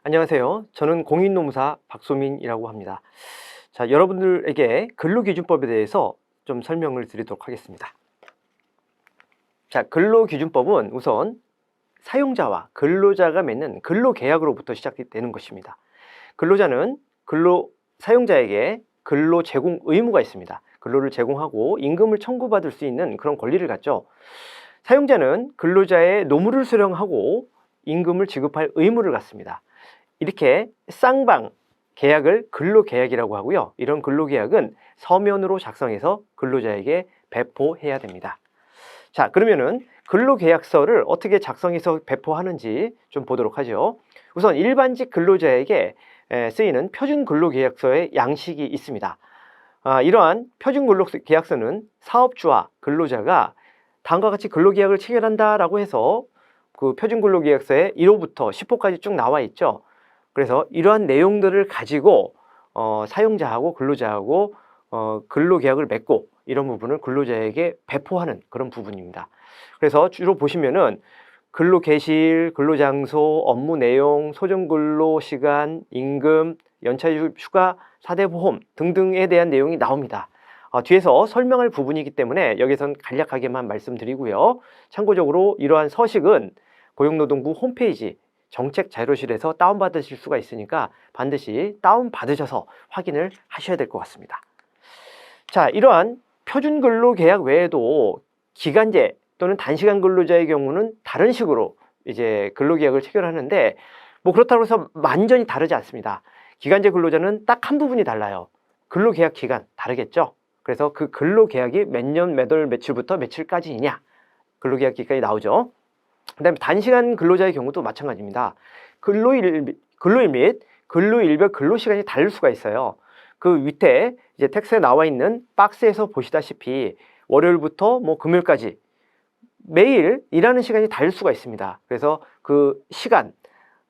안녕하세요. 저는 공인노무사 박소민이라고 합니다. 자, 여러분들에게 근로기준법에 대해서 좀 설명을 드리도록 하겠습니다. 자, 근로기준법은 우선 사용자와 근로자가 맺는 근로계약으로부터 시작이 되는 것입니다. 근로자는 사용자에게 근로 제공 의무가 있습니다. 근로를 제공하고 임금을 청구받을 수 있는 그런 권리를 갖죠. 사용자는 근로자의 노무를 수령하고 임금을 지급할 의무를 갖습니다. 이렇게 쌍방 계약을 근로계약이라고 하고요. 이런 근로계약은 서면으로 작성해서 근로자에게 배포해야 됩니다. 자, 그러면은 근로계약서를 어떻게 작성해서 배포하는지 좀 보도록 하죠. 우선 일반직 근로자에게 쓰이는 표준근로계약서의 양식이 있습니다. 이러한 표준근로계약서는 사업주와 근로자가 다음과 같이 근로계약을 체결한다라고 해서 그 표준근로계약서에 1호부터 10호까지 쭉 나와 있죠. 그래서 이러한 내용들을 가지고 사용자하고 근로자하고 근로계약을 맺고 이런 부분을 근로자에게 배포하는 그런 부분입니다. 그래서 주로 보시면은 근로개실, 근로장소, 업무 내용, 소정근로시간, 임금, 연차휴가, 사대보험 등등에 대한 내용이 나옵니다. 뒤에서 설명할 부분이기 때문에 여기선 간략하게만 말씀드리고요. 참고적으로 이러한 서식은 고용노동부 홈페이지 정책 자료실에서 다운받으실 수가 있으니까 반드시 다운받으셔서 확인을 하셔야 될 것 같습니다. 자, 이러한 표준근로계약 외에도 기간제 또는 단시간 근로자의 경우는 다른 식으로 이제 근로계약을 체결하는데 뭐 그렇다고 해서 완전히 다르지 않습니다. 기간제 근로자는 딱 한 부분이 달라요. 근로계약 기간 다르겠죠? 그래서 그 근로계약이 몇 년 몇 월 며칠부터 며칠까지이냐 근로계약 기간이 나오죠. 그다음에 단시간 근로자의 경우도 마찬가지입니다. 근로일 및 근로일별 근로시간이 다를 수가 있어요. 그 밑에 이제 텍스트에 나와 있는 박스에서 보시다시피 월요일부터 뭐 금요일까지 매일 일하는 시간이 다를 수가 있습니다. 그래서 그 시간,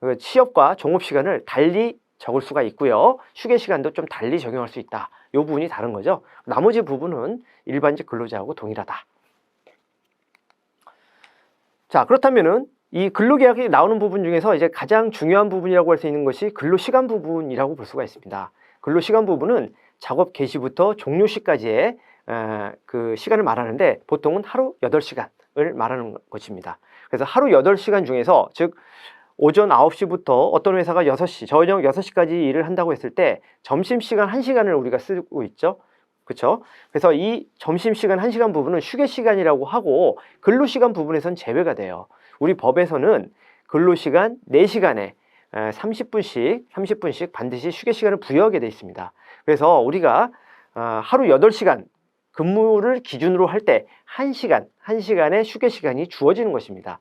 그 취업과 종업 시간을 달리 적을 수가 있고요. 휴게 시간도 좀 달리 적용할 수 있다. 이 부분이 다른 거죠. 나머지 부분은 일반직 근로자하고 동일하다. 자, 그렇다면은 이 근로계약이 나오는 부분 중에서 이제 가장 중요한 부분이라고 할 수 있는 것이 근로시간 부분이라고 볼 수가 있습니다. 근로시간 부분은 작업 개시부터 종료 시까지의 그 시간을 말하는데 보통은 하루 8시간을 말하는 것입니다. 그래서 하루 8시간 중에서 즉 오전 9시부터 어떤 회사가 6시, 저녁 6시까지 일을 한다고 했을 때 점심시간 1시간을 우리가 쓰고 있죠. 그렇죠? 그래서 이 점심시간 1시간 부분은 휴게시간이라고 하고 근로시간 부분에선 제외가 돼요. 우리 법에서는 근로시간 4시간에 30분씩 반드시 휴게시간을 부여하게 돼 있습니다. 그래서 우리가 하루 8시간 근무를 기준으로 할 때 1시간의 휴게시간이 주어지는 것입니다.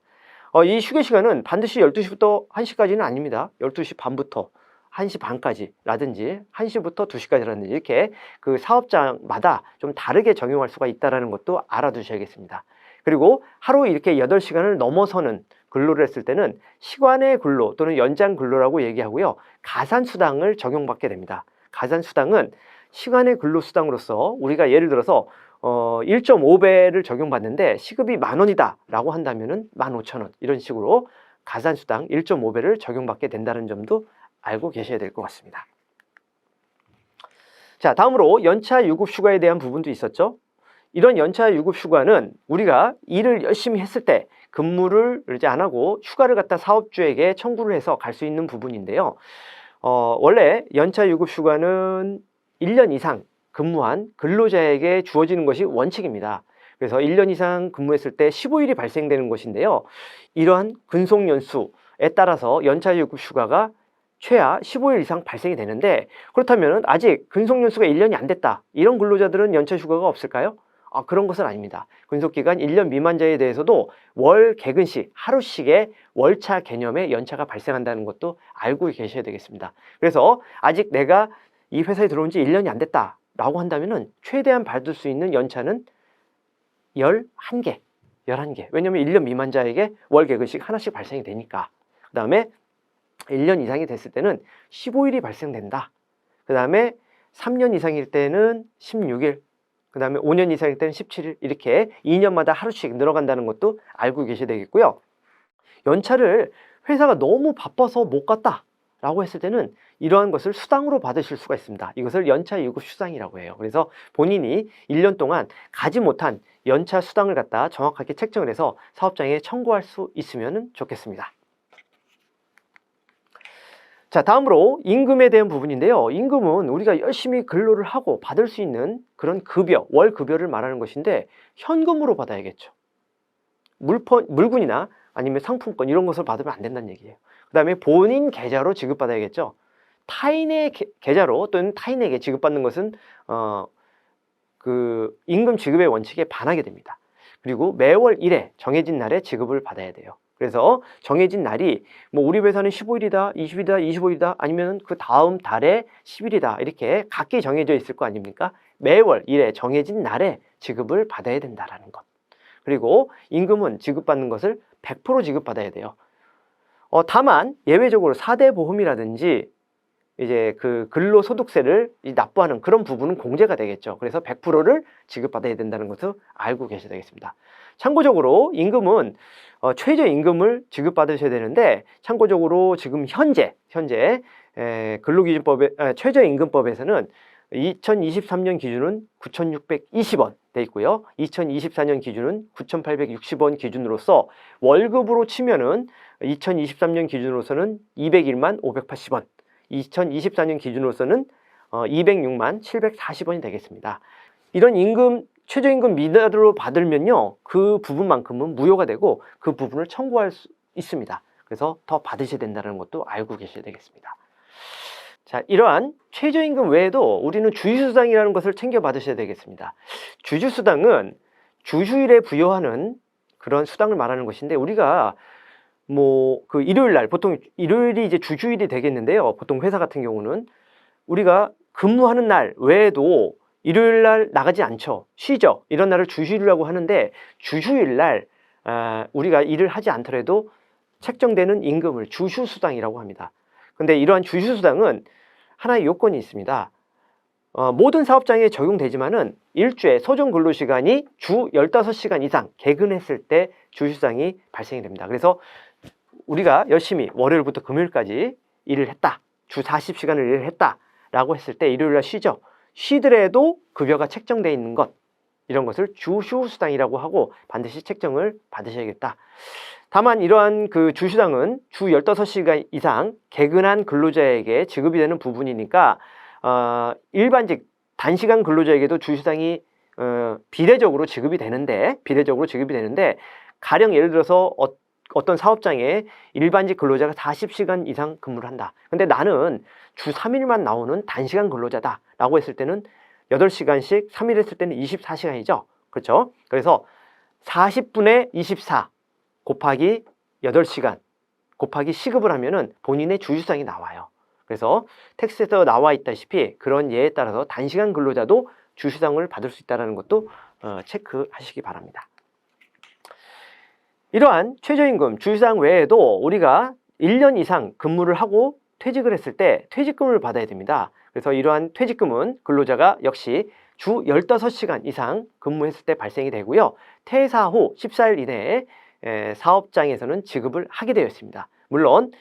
이 휴게시간은 반드시 12시부터 1시까지는 아닙니다. 12시 반부터 1시 반까지 라든지 1시부터 2시까지라든지 이렇게 그 사업장마다 좀 다르게 적용할 수가 있다는 것도 알아두셔야겠습니다. 그리고 하루 이렇게 8시간을 넘어서는 근로를 했을 때는 시간의 근로 또는 연장 근로라고 얘기하고요. 가산수당을 적용받게 됩니다. 가산수당은 시간의 근로수당으로서 우리가 예를 들어서 1.5배를 적용받는데 시급이 10,000원이다 라고 한다면은 15,000원 이런 식으로 가산수당 1.5배를 적용받게 된다는 점도 알고 계셔야 될 것 같습니다. 자, 다음으로 연차 유급 휴가에 대한 부분도 있었죠. 이런 연차 유급 휴가는 우리가 일을 열심히 했을 때 근무를 이제 안 하고 휴가를 갖다 사업주에게 청구를 해서 갈 수 있는 부분인데요. 원래 연차 유급 휴가는 1년 이상 근무한 근로자에게 주어지는 것이 원칙입니다. 그래서 1년 이상 근무했을 때 15일이 발생되는 것인데요. 이러한 근속연수에 따라서 연차 유급 휴가가 최하 15일 이상 발생이 되는데 그렇다면 아직 근속연수가 1년이 안 됐다. 이런 근로자들은 연차 휴가가 없을까요? 그런 것은 아닙니다. 근속기간 1년 미만자에 대해서도 월 개근시 하루씩의 월차 개념의 연차가 발생한다는 것도 알고 계셔야 되겠습니다. 그래서 아직 내가 이 회사에 들어온 지 1년이 안 됐다 라고 한다면 최대한 받을 수 있는 연차는 11개. 왜냐하면 1년 미만자에게 월 개근씩 하나씩 발생이 되니까. 그 다음에 1년 이상이 됐을 때는 15일이 발생된다. 그 다음에 3년 이상일 때는 16일, 그 다음에 5년 이상일 때는 17일 이렇게 2년마다 하루씩 늘어간다는 것도 알고 계셔야 되겠고요. 연차를 회사가 너무 바빠서 못 갔다 라고 했을 때는 이러한 것을 수당으로 받으실 수가 있습니다. 이것을 연차 유급 수당이라고 해요. 그래서 본인이 1년 동안 가지 못한 연차 수당을 갖다 정확하게 책정을 해서 사업장에 청구할 수 있으면 좋겠습니다. 자, 다음으로 임금에 대한 부분인데요. 임금은 우리가 열심히 근로를 하고 받을 수 있는 그런 급여, 월 급여를 말하는 것인데 현금으로 받아야겠죠. 물건이나 아니면 상품권 이런 것을 받으면 안 된다는 얘기예요. 그 다음에 본인 계좌로 지급받아야겠죠. 타인의 계좌로 또는 타인에게 지급받는 것은 그 임금 지급의 원칙에 반하게 됩니다. 그리고 매월 1회 정해진 날에 지급을 받아야 돼요. 그래서 정해진 날이 뭐 우리 회사는 15일이다, 20일이다, 25일이다 아니면 그 다음 달에 10일이다 이렇게 각기 정해져 있을 거 아닙니까? 매월 1회 정해진 날에 지급을 받아야 된다라는 것. 그리고 임금은 지급받는 것을 100% 지급받아야 돼요. 다만 예외적으로 4대 보험이라든지 이제 그 근로소득세를 납부하는 그런 부분은 공제가 되겠죠. 그래서 100%를 지급받아야 된다는 것을 알고 계셔야 되겠습니다. 참고적으로 임금은 최저임금을 지급받으셔야 되는데 참고적으로 지금 현재 근로기준법의 최저임금법에서는 2023년 기준은 9,620원 돼 있고요. 2024년 기준은 9,860원 기준으로서 월급으로 치면은 2023년 기준으로서는 201만 580원, 2024년 기준으로서는 206만 740원이 되겠습니다. 이런 임금, 최저임금 미달로 받으면요, 그 부분만큼은 무효가 되고 그 부분을 청구할 수 있습니다. 그래서 더 받으셔야 된다는 것도 알고 계셔야 되겠습니다. 자, 이러한 최저임금 외에도 우리는 주휴수당이라는 것을 챙겨 받으셔야 되겠습니다. 주휴수당은 주휴일에 부여하는 그런 수당을 말하는 것인데 우리가 뭐 그 일요일 날 보통 일요일이 이제 주휴일이 되겠는데요. 보통 회사 같은 경우는 우리가 근무하는 날 외에도 일요일 날 나가지 않죠. 쉬죠. 이런 날을 주휴일이라고 하는데 주휴일 날 우리가 일을 하지 않더라도 책정되는 임금을 주휴수당이라고 합니다. 근데 이러한 주휴수당은 하나의 요건이 있습니다. 모든 사업장에 적용되지만은 일주에 소정 근로시간이 주 15시간 이상 개근했을 때 주휴수당이 발생이 됩니다. 그래서 우리가 열심히 월요일부터 금요일까지 일을 했다. 주 40시간을 일을 했다. 라고 했을 때 일요일날 쉬죠. 쉬더라도 급여가 책정되어 있는 것, 이런 것을 주휴수당이라고 하고 반드시 책정을 받으셔야겠다. 다만 이러한 그 주휴수당은 주 15시간 이상 개근한 근로자에게 지급이 되는 부분이니까 일반직 단시간 근로자에게도 주휴수당이 비례적으로 지급이 되는데 가령 예를 들어서 어떤 사업장에 일반직 근로자가 40시간 이상 근무를 한다. 근데 나는 주 3일만 나오는 단시간 근로자다 라고 했을 때는 8시간씩 3일 했을 때는 24시간이죠. 그렇죠? 그래서 40분의 24 곱하기 8시간 곱하기 시급을 하면은 본인의 주휴수당이 나와요. 그래서 텍스트에서 나와 있다시피 그런 예에 따라서 단시간 근로자도 주휴수당을 받을 수 있다는 것도 체크하시기 바랍니다. 이러한 최저임금, 주휴수당 외에도 우리가 1년 이상 근무를 하고 퇴직을 했을 때 퇴직금을 받아야 됩니다. 그래서 이러한 퇴직금은 근로자가 역시 주 15시간 이상 근무했을 때 발생이 되고요. 퇴사 후 14일 이내에 사업장에서는 지급을 하게 되어 있습니다. 물론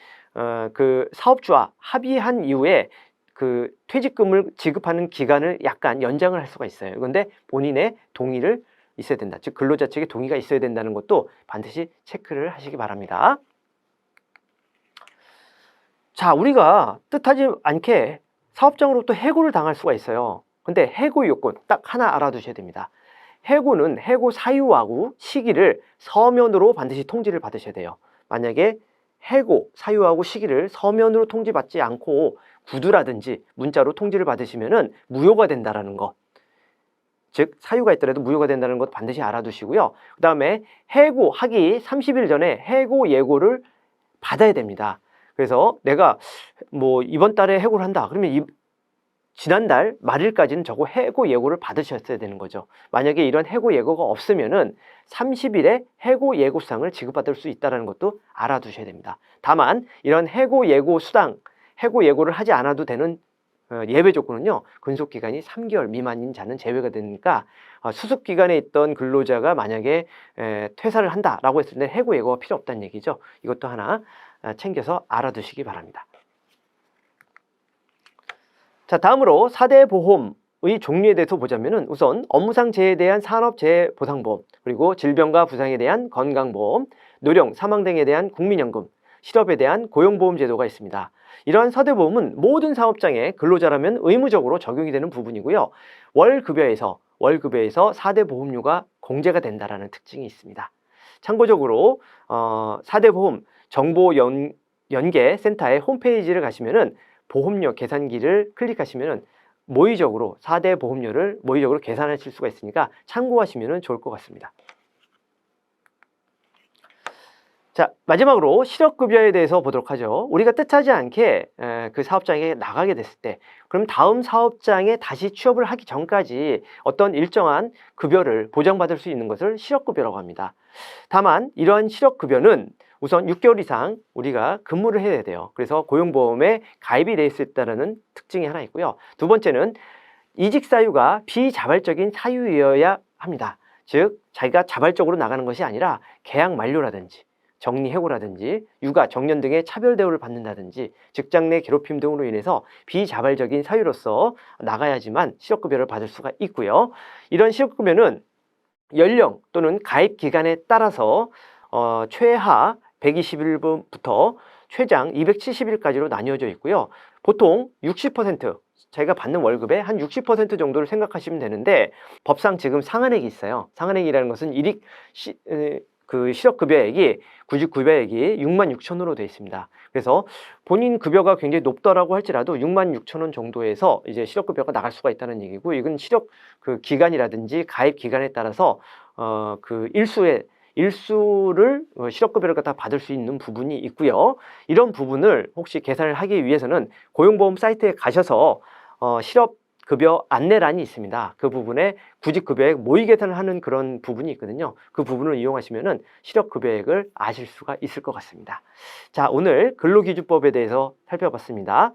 그 사업주와 합의한 이후에 그 퇴직금을 지급하는 기간을 약간 연장을 할 수가 있어요. 그런데 본인의 동의를 있어야 된다. 즉 근로자 측의 동의가 있어야 된다는 것도 반드시 체크를 하시기 바랍니다. 자, 우리가 뜻하지 않게 사업장으로부터 해고를 당할 수가 있어요. 근데 해고 요건 딱 하나 알아두셔야 됩니다. 해고는 해고 사유하고 시기를 서면으로 반드시 통지를 받으셔야 돼요. 만약에 해고 사유하고 시기를 서면으로 통지받지 않고 구두라든지 문자로 통지를 받으시면은 무효가 된다라는 것. 즉 사유가 있더라도 무효가 된다는 것 반드시 알아두시고요. 그 다음에 해고하기 30일 전에 해고 예고를 받아야 됩니다. 그래서 내가 뭐 이번 달에 해고를 한다. 그러면 지난달 말일까지는 저거 해고 예고를 받으셨어야 되는 거죠. 만약에 이런 해고 예고가 없으면은 30일에 해고 예고 수당을 지급받을 수 있다는 것도 알아두셔야 됩니다. 다만 이런 해고 예고 수당, 해고 예고를 하지 않아도 되는 예외 조건은요, 근속기간이 3개월 미만인 자는 제외가 되니까 수습기간에 있던 근로자가 만약에 퇴사를 한다라고 했을 때 해고 예고가 필요 없다는 얘기죠. 이것도 하나 챙겨서 알아두시기 바랍니다. 자, 다음으로 4대 보험의 종류에 대해서 보자면은 우선 업무상 재해에 대한 산업재해보상보험, 그리고 질병과 부상에 대한 건강보험, 노령, 사망 등에 대한 국민연금, 실업에 대한 고용보험 제도가 있습니다. 이러한 4대 보험은 모든 사업장에 근로자라면 의무적으로 적용이 되는 부분이고요. 월급여에서 4대 보험료가 공제가 된다라는 특징이 있습니다. 참고적으로 4대 보험 정보 연계 센터의 홈페이지를 가시면은 보험료 계산기를 클릭하시면은 모의적으로 4대 보험료를 모의적으로 계산하실 수가 있으니까 참고하시면 좋을 것 같습니다. 자, 마지막으로 실업급여에 대해서 보도록 하죠. 우리가 뜻하지 않게 그 사업장에 나가게 됐을 때, 그럼 다음 사업장에 다시 취업을 하기 전까지 어떤 일정한 급여를 보장받을 수 있는 것을 실업급여라고 합니다. 다만 이러한 실업급여는 우선 6개월 이상 우리가 근무를 해야 돼요. 그래서 고용보험에 가입이 돼 있다는 특징이 하나 있고요. 두 번째는 이직 사유가 비자발적인 사유이어야 합니다. 즉 자기가 자발적으로 나가는 것이 아니라 계약 만료라든지 정리해고라든지 육아, 정년 등의 차별 대우를 받는다든지 직장 내 괴롭힘 등으로 인해서 비자발적인 사유로서 나가야지만 실업급여를 받을 수가 있고요. 이런 실업급여는 연령 또는 가입 기간에 따라서 최하 120일부터 최장 270일까지로 나뉘어져 있고요. 보통 60% 자기가 받는 월급의 한 60% 정도를 생각하시면 되는데 법상 지금 상한액이 있어요. 상한액이라는 것은 실업급여액이 구직급여액이 66,000원으로 되어 있습니다. 그래서 본인 급여가 굉장히 높더라고 할지라도 66,000원 정도에서 이제 실업급여가 나갈 수가 있다는 얘기고, 이건 실업 기간이라든지 가입 기간에 따라서 일수를 실업급여를 갖다 받을 수 있는 부분이 있고요. 이런 부분을 혹시 계산을 하기 위해서는 고용보험 사이트에 가셔서 실업급여 안내란이 있습니다. 그 부분에 구직급여액 모의 계산을 하는 그런 부분이 있거든요. 그 부분을 이용하시면은 실업급여액을 아실 수가 있을 것 같습니다. 자, 오늘 근로기준법에 대해서 살펴봤습니다.